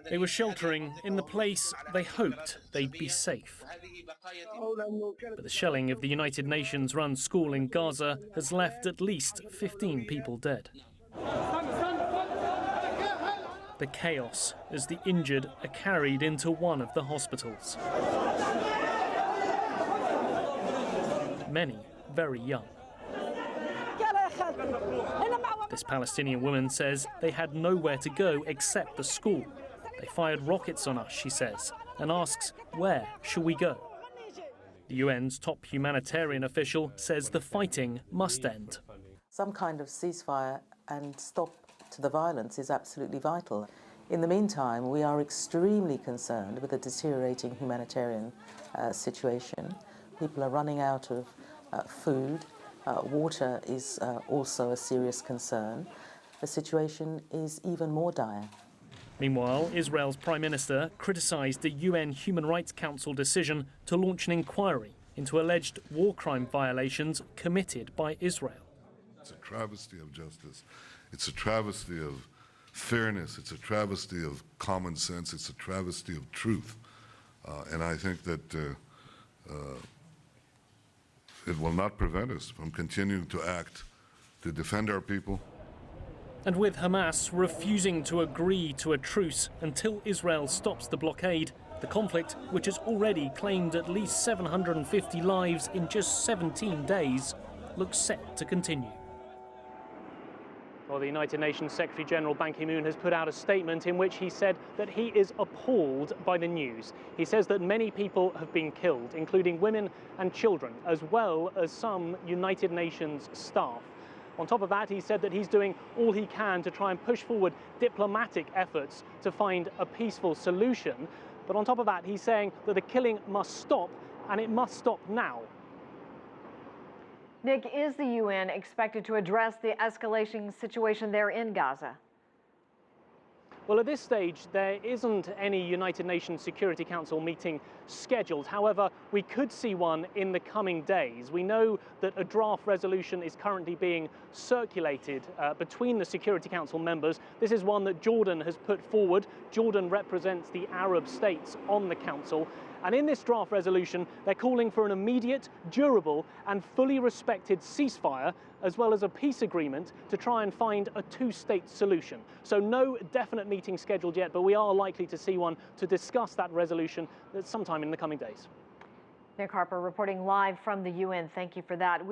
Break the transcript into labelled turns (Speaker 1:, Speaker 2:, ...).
Speaker 1: They were sheltering in the place they hoped they'd be safe. But the shelling of the United Nations-run school in Gaza has left at least 15 people dead. The chaos as the injured are carried into one of the hospitals. Many very young. This Palestinian woman says they had nowhere to go except the school. They fired rockets on us, she says, and asks, where shall we go? The UN's top humanitarian official says the fighting must end.
Speaker 2: Some kind of ceasefire and stop to the violence is absolutely vital. In the meantime, we are extremely concerned with the deteriorating humanitarian situation. People are running out of food. Water is also a serious concern. The situation is even more dire.
Speaker 1: Meanwhile, Israel's Prime Minister criticised the UN Human Rights Council decision to launch an inquiry into alleged war crime violations committed by Israel.
Speaker 3: It's a travesty of justice. It's a travesty of fairness. It's a travesty of common sense. It's a travesty of truth. And I think that it will not prevent us from continuing to act to defend our people.
Speaker 1: And with Hamas refusing to agree to a truce until Israel stops the blockade, the conflict, which has already claimed at least 750 lives in just 17 days, looks set to continue. Well, the United Nations Secretary-General Ban Ki-moon has put out a statement in which he said that he is appalled by the news. He says that many people have been killed, including women and children, as well as some United Nations staff. On top of that, he said that he's doing all he can to try and push forward diplomatic efforts to find a peaceful solution. But on top of that, he's saying that the killing must stop, and it must stop now.
Speaker 4: Nick, is the UN expected to address the escalating situation there in Gaza?
Speaker 1: Well, at this stage, there isn't any United Nations Security Council meeting scheduled. However, we could see one in the coming days. We know that a draft resolution is currently being circulated between the Security Council members. This is one that Jordan has put forward. Jordan represents the Arab states on the Council. And in this draft resolution, they're calling for an immediate, durable and fully respected ceasefire, as well as a peace agreement to try and find a two-state solution. So no definite meeting scheduled yet, but we are likely to see one to discuss that resolution sometime in the coming days.
Speaker 4: Nick Harper reporting live from the UN. Thank you for that.